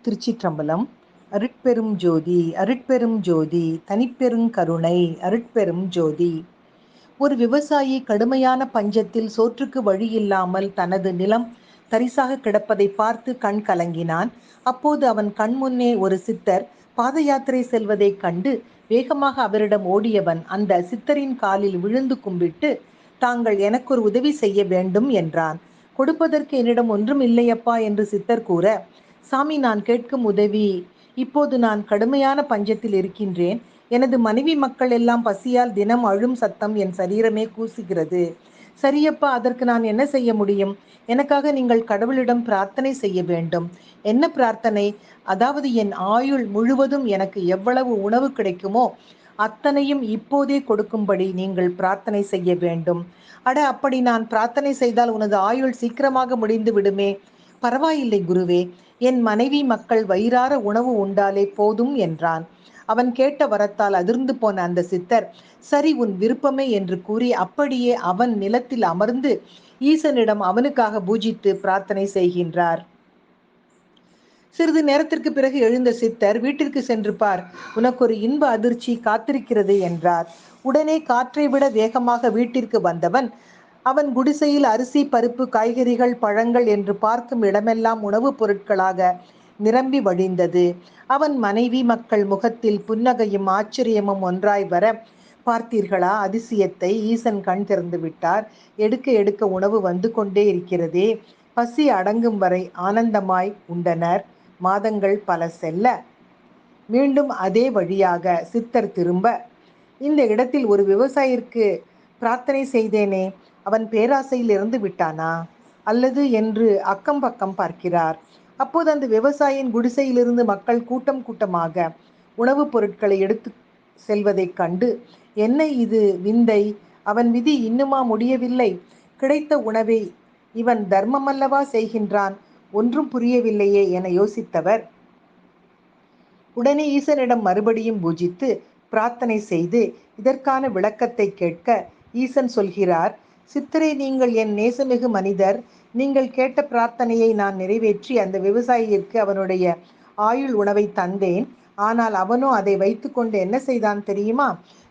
திருச்சிற்றம்பலம். அருட்பெரும் ஜோதி அருட்பெரும் ஜோதி தனிப்பெரும் கருணை அருட்பெரும் ஜோதி. ஒரு விவசாயி கடுமையான பஞ்சத்தில் சோற்றுக்கு வழி இல்லாமல் தனது நிலம் தரிசாக கிடப்பதை பார்த்து கண் கலங்கினான். அப்போது அவன் கண்முன்னே ஒரு சித்தர் பாத யாத்திரை செல்வதைக் கண்டு வேகமாக அவரிடம் ஓடியவன் அந்த சித்தரின் காலில் விழுந்து கும்பிட்டு, தாங்கள் எனக்கு ஒரு உதவி செய்ய வேண்டும் என்றான். கொடுப்பதற்கு என்னிடம் ஒன்றும் இல்லையப்பா என்று சித்தர் கூற, சாமி, நான் கேட்கும் உதவி, இப்போது நான் கடுமையான பஞ்சத்தில் இருக்கின்றேன். எனது மனைவி மக்கள் எல்லாம் பசியால் தினம் அழும் சத்தம் என் சரீரமே கூசுகிறது. சரியப்பா, அதற்கு நான் என்ன செய்ய முடியும்? எனக்காக நீங்கள் கடவுளிடம் பிரார்த்தனை செய்ய வேண்டும். என்ன பிரார்த்தனை? அதாவது என் ஆயுள் முழுவதும் எனக்கு எவ்வளவு உணவு கிடைக்குமோ அத்தனையும் இப்போதே கொடுக்கும்படி நீங்கள் பிரார்த்தனை செய்ய வேண்டும். அட, அப்படி நான் பிரார்த்தனை செய்தால் உனது ஆயுள் சீக்கிரமாக முடிந்து விடுமே. பரவாயில்லை குருவே, என் மனைவி மக்கள் வயிறார உணவு உண்டாலே போதும் என்றான். அவன் கேட்ட வரத்தால் அதிர்ந்து போன அந்த சித்தர், சரி, உன் விருப்பமே என்று கூறி அப்படியே அவன் நிலத்தில் அமர்ந்து ஈசனிடம் அவனுக்காக பூஜித்து பிரார்த்தனை செய்கின்றார். சிறிது நேரத்திற்கு பிறகு எழுந்த சித்தர், வீட்டிற்கு சென்று பார், உனக்கு ஒரு இன்ப அதிர்ச்சி காத்திருக்கிறது என்றார். உடனே காற்றை விட வேகமாக வீட்டிற்கு வந்தவன், அவன் குடிசையில் அரிசி, பருப்பு, காய்கறிகள், பழங்கள் என்று பார்க்கும் இடமெல்லாம் உணவுப் பொருட்களாக நிரம்பி வழிந்தது. அவன் மனைவி மக்கள் முகத்தில் புன்னகையும் ஆச்சரியமும் ஒன்றாய் வர, பார்த்தீர்களா அதிசயத்தை? ஈசன் கண் திறந்து விட்டார். எடுக்க எடுக்க உணவு வந்து கொண்டே இருக்கிறதே. பசி அடங்கும் வரை ஆனந்தமாய் உண்டனர். மாதங்கள் பல செல்ல மீண்டும் அதே வழியாக சித்தர் திரும்ப, இந்த இடத்தில் ஒரு விவசாயிற்கு பிரார்த்தனை செய்தேனே, அவன் பேராசையில் இறந்து விட்டானா அல்லது என்று அக்கம் பக்கம் பார்க்கிறார். அப்போது அந்த விவசாயியின் குடிசையிலிருந்து மக்கள் கூட்டம் கூட்டமாக உணவுப் பொருட்களை எடுத்து செல்வதைக் கண்டு, என்ன இது விந்தை? அவன் விதி இன்னுமா முடியவில்லை? கிடைத்த உணவை இவன் தர்மமல்லவா செய்கின்றான்? ஒன்றும் புரியவில்லையே என யோசித்தவர் உடனே ஈசனிடம் மறுபடியும் பூஜித்து பிரார்த்தனை செய்து இதற்கான விளக்கத்தை கேட்க, ஈசன் சொல்கிறார், சித்தரே, நீங்கள் என் நேசமிகு மனிதர். நீங்கள் கேட்ட பிரார்த்தனையை நான் நிறைவேற்றி அந்த விவசாயிற்கு அவனுடைய ஆயுள் உணவை தந்தேன். ஆனால் அவனோ அதை வைத்து கொண்டு என்ன செய்தான் தெரியுமா?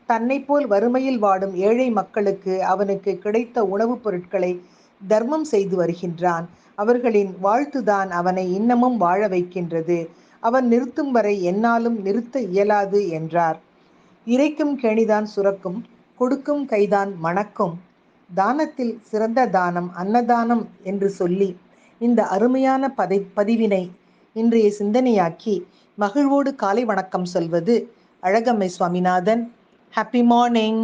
தன்னை போல் வறுமையில் வாடும் ஏழை மக்களுக்கு அவனுக்கு கிடைத்த உணவுப் பொருட்களை தர்மம் செய்து வருகின்றான். அவர்களின் வாழ்த்துதான் அவனை இன்னமும் வாழ வைக்கின்றது. அவன் நிறுத்தும் வரை என்னாலும் நிறுத்த இயலாது என்றார். இறைக்கும் கேணிதான் சுரக்கும், கொடுக்கும் கைதான் மணக்கும். தானத்தில் சிறந்த தானம் அன்னதானம் என்று சொல்லி இந்த அருமையான பதிவினை இன்றைய சிந்தனையாக்கி மகிழ்வோடு காலை வணக்கம் சொல்வது அழகம்மை சுவாமிநாதன். Happy morning.